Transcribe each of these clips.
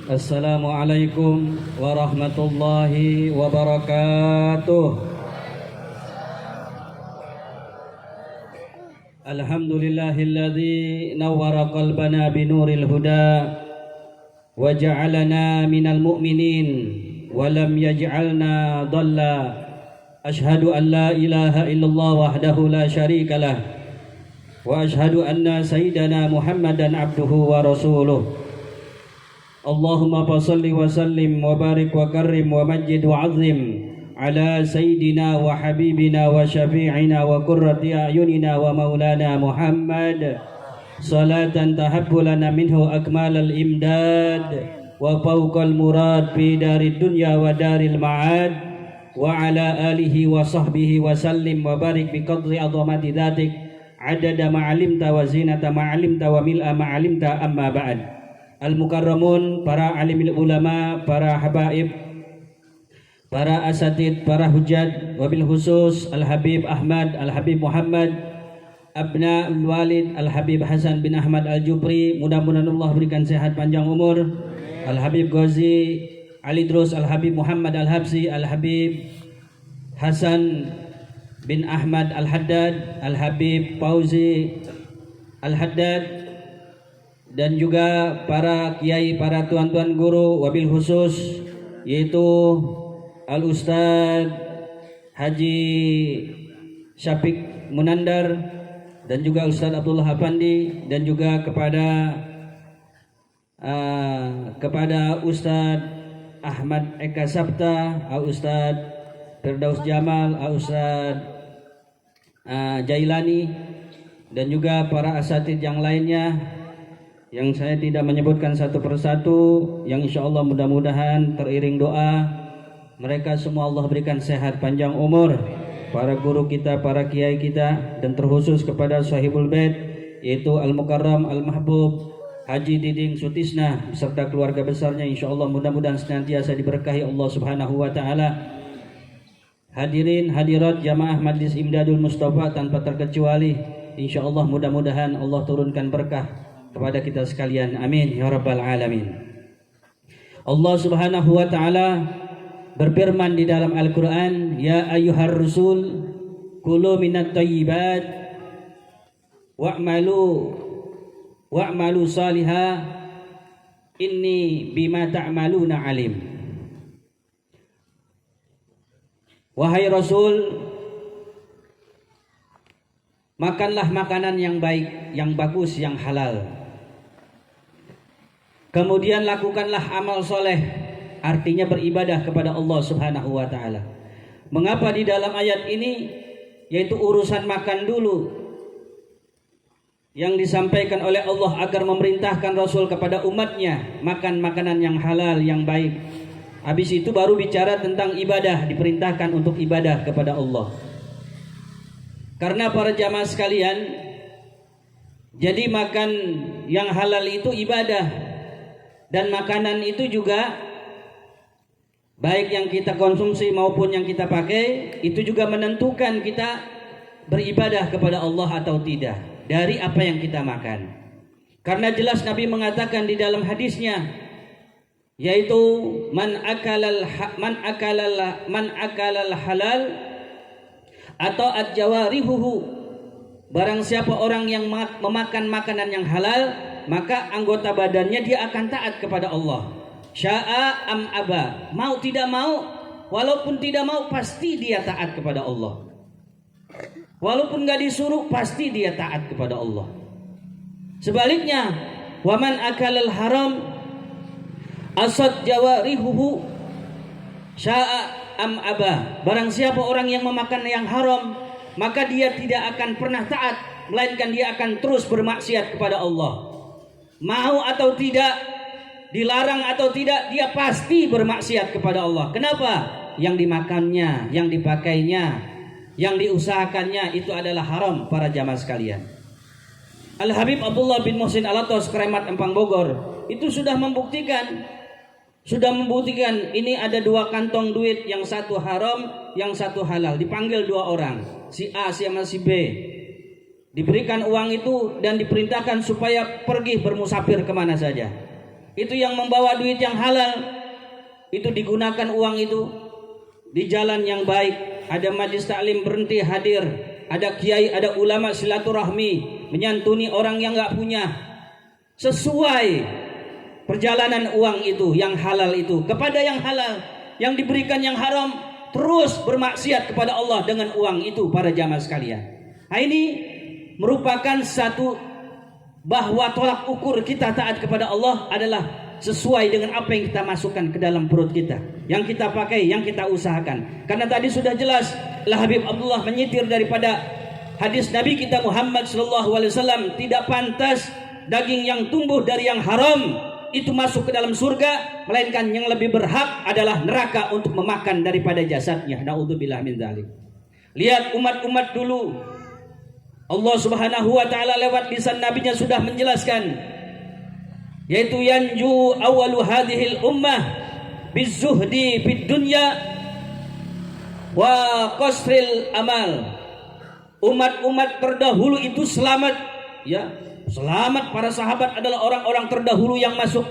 Assalamualaikum warahmatullahi wabarakatuh. Alhamdulillahilladzi nawwara qalbana binuril huda wa ja'alana minal mu'minin wa lam yaj'alna dhalla. Ashhadu an la ilaha illallah wahdahu la syarikalah wa ashhadu anna sayyidana Muhammadan abduhu wa rasuluh. Allahumma fasalli wa sallim wa barik wa karrim wa majid wa azim ala sayyidina wa habibina wa syafi'ina wa qurrati a'yunina wa maulana Muhammad salatan tahabbu lana minhu akmalal imdad wa fawqal murad fi darid dunya wa daril ma'ad wa ala alihi wa sahbihi wa sallim wa barik bi qadri azamati dhatik adada ma'alimta wa zinata ma'alimta wa mil'a ma'alimta amma ba'd. Al-mukarramun, para alimil ulama, para habaib, para asatid, para hujat, wabil khusus Al-Habib Ahmad, Al-Habib Muhammad, Abna Al-Walid, Al-Habib Hasan bin Ahmad Al-Jubri, mudah-mudahan Allah berikan sehat panjang umur. Al-Habib Ghazi Ali Drus, Al-Habib Muhammad Al-Habsi, Al-Habib Hasan bin Ahmad Al-Haddad, Al-Habib Fauzi Al-Haddad, dan juga para kiai, para tuan-tuan guru, wabil khusus yaitu Al-Ustadz Haji Syafiq Munandar dan juga Ustadz Abdullah Hapandi, dan juga kepada Ustadz Ahmad Eka Sabta, Ustadz Firdaus Jamal, Ustadz Jailani, dan juga para asatid yang lainnya yang saya tidak menyebutkan satu persatu, yang insya Allah mudah-mudahan teriring doa mereka semua Allah berikan sehat panjang umur, para guru kita, para kiai kita, dan terkhusus kepada sahibul bait yaitu Al-Mukarram Al-Mahbub Haji Diding Sutisna beserta keluarga besarnya, insya Allah mudah-mudahan senantiasa diberkahi Allah Subhanahu wa taala. Hadirin hadirat jamaah Majlis Imdadul Mustafa tanpa terkecuali, insya Allah mudah-mudahan Allah turunkan berkah kepada kita sekalian, amin ya rabbal alamin. Allah Subhanahu wa taala berfirman di dalam Al-Qur'an, ya ayyuhar rusul kulu minat thayyibat wa'malu salihah inni bima ta'maluna alim. Wahai Rasul, makanlah makanan yang baik, yang bagus, yang halal. Kemudian lakukanlah amal soleh, artinya beribadah kepada Allah Subhanahu wa ta'ala. Mengapa di dalam ayat ini yaitu urusan makan dulu yang disampaikan oleh Allah agar memerintahkan Rasul kepada umatnya makan makanan yang halal, yang baik. Habis itu baru bicara tentang ibadah, diperintahkan untuk ibadah kepada Allah. Karena para jamaah sekalian, jadi makan yang halal itu ibadah, dan makanan itu juga baik yang kita konsumsi maupun yang kita pakai itu juga menentukan kita beribadah kepada Allah atau tidak dari apa yang kita makan. Karena jelas Nabi mengatakan di dalam hadisnya, yaitu man akalal halal atau ad-jawarihuhu, barang siapa orang yang memakan makanan yang halal, maka anggota badannya dia akan taat kepada Allah. Sya'a am aba, mau tidak mau, walaupun tidak mau pasti dia taat kepada Allah. Walaupun gak disuruh pasti dia taat kepada Allah. Sebaliknya, waman akalal haram asad jawarihuhu sya'a am aba, barang siapa orang yang memakan yang haram, maka dia tidak akan pernah taat, melainkan dia akan terus bermaksiat kepada Allah. Mau atau tidak, dilarang atau tidak, dia pasti bermaksiat kepada Allah. Kenapa? Yang dimakannya, yang dipakainya, yang diusahakannya itu adalah haram, para jamaah sekalian. Al-Habib Abdullah bin Muhsin Alatos, Keremat Empang Bogor, itu sudah membuktikan ini ada dua kantong duit, yang satu haram, yang satu halal. Dipanggil dua orang, si A sama si B. Diberikan uang itu dan diperintahkan supaya pergi bermusafir kemana saja. itu yang membawa duit yang halal, itu digunakan uang itu di jalan yang baik. Ada majlis taklim berhenti hadir, ada kiai, ada ulama silaturahmi, menyantuni orang yang nggak punya, sesuai perjalanan uang itu yang halal itu kepada yang halal. Yang diberikan yang haram terus bermaksiat kepada Allah dengan uang itu, para jamaah sekalian. Nah, ini merupakan satu bahwa tolak ukur kita taat kepada Allah adalah sesuai dengan apa yang kita masukkan ke dalam perut kita, yang kita pakai, yang kita usahakan. Karena tadi sudah jelas Habib Abdullah menyitir daripada hadis Nabi kita Muhammad SAW, tidak pantas daging yang tumbuh dari yang haram itu masuk ke dalam surga, melainkan yang lebih berhak adalah neraka untuk memakan daripada jasadnya. Na'udzubillah min dzalik. Lihat umat-umat dulu, Allah Subhanahu wa taala lewat lisan nabinya sudah menjelaskan, yaitu yanju awalu hadhil ummah bizuhdi fid dunya wa qasril amal. Umat-umat terdahulu itu selamat, ya. Selamat, para sahabat adalah orang-orang terdahulu yang masuk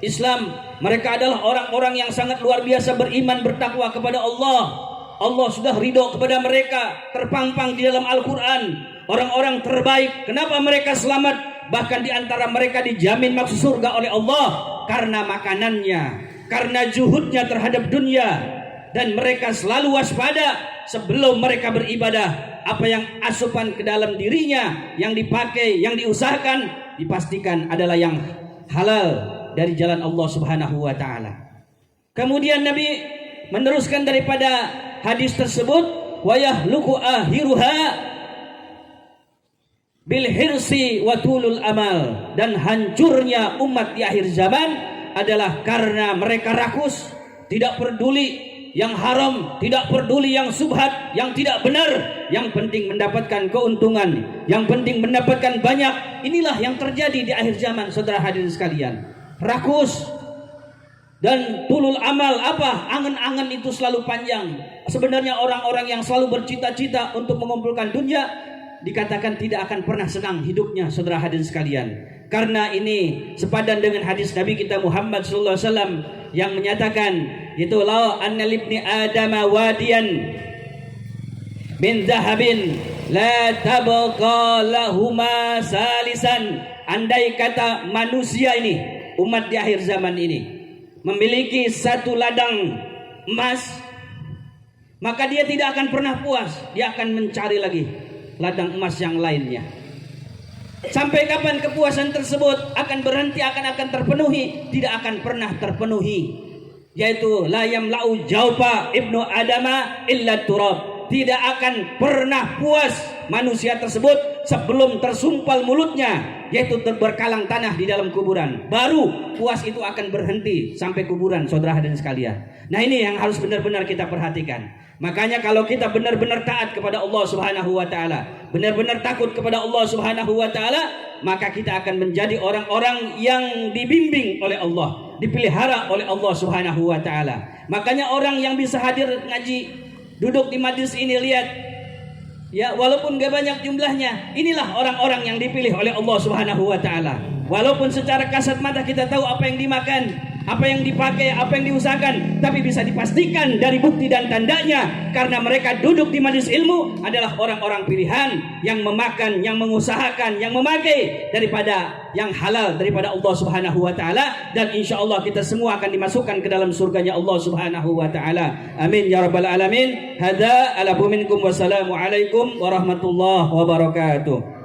Islam. Mereka adalah orang-orang yang sangat luar biasa beriman, bertakwa kepada Allah. Allah sudah ridho kepada mereka, terpampang di dalam Al-Quran. Orang-orang terbaik. Kenapa mereka selamat? Bahkan di antara mereka dijamin masuk surga oleh Allah karena makanannya, karena juhudnya terhadap dunia. Dan mereka selalu waspada sebelum mereka beribadah. Apa yang asupan ke dalam dirinya, yang dipakai, yang diusahakan, dipastikan adalah yang halal dari jalan Allah Subhanahu wa taala. Kemudian Nabi meneruskan daripada hadis tersebut, wa yahluku akhiruha bil hirsi wa tulul amal, dan hancurnya umat di akhir zaman adalah karena mereka rakus, tidak peduli yang haram, tidak peduli yang subhat, yang tidak benar, yang penting mendapatkan keuntungan, yang penting mendapatkan banyak. Inilah yang terjadi di akhir zaman, saudara hadirin sekalian. Rakus dan tulul amal. Apa? Angan-angan itu selalu panjang. Sebenarnya orang-orang yang selalu bercita-cita untuk mengumpulkan dunia dikatakan tidak akan pernah senang hidupnya, saudara hadirin sekalian. Karena ini sepadan dengan hadis Nabi kita Muhammad sallallahu alaihi wasallam yang menyatakan, itu la anna libni adama wadiyan min zahabin la tabqa lahuma salisan. Andai kata manusia ini, umat di akhir zaman ini memiliki satu ladang emas, maka dia tidak akan pernah puas, dia akan mencari lagi ladang emas yang lainnya. Sampai kapan kepuasan tersebut akan berhenti, akan terpenuhi? Tidak akan pernah terpenuhi. Yaitu la yamla'u jawfa ibnu adama illa turab. Tidak akan pernah puas manusia tersebut sebelum tersumpal mulutnya, yaitu berkalang tanah di dalam kuburan. Baru puas itu akan berhenti sampai kuburan, saudara hadirin sekalian. Nah, ini yang harus benar-benar kita perhatikan. Makanya kalau kita benar-benar taat kepada Allah Subhanahu wa taala, benar-benar takut kepada Allah Subhanahu wa taala, maka kita akan menjadi orang-orang yang dibimbing oleh Allah, dipelihara oleh Allah Subhanahu wa taala. Makanya orang yang bisa hadir ngaji, duduk di majlis ini, lihat ya, walaupun gak banyak jumlahnya, inilah orang-orang yang dipilih oleh Allah Subhanahu wa taala. Walaupun secara kasat mata kita tahu apa yang dimakan, apa yang dipakai, apa yang diusahakan, tapi bisa dipastikan dari bukti dan tandanya, karena mereka duduk di majelis ilmu adalah orang-orang pilihan yang memakan, yang mengusahakan, yang memakai daripada yang halal daripada Allah Subhanahu wa taala, dan insyaallah kita semua akan dimasukkan ke dalam surganya Allah Subhanahu wa taala. Amin ya rabbal alamin. Hadza ala minkum wassalamu alaikum warahmatullahi wabarakatuh.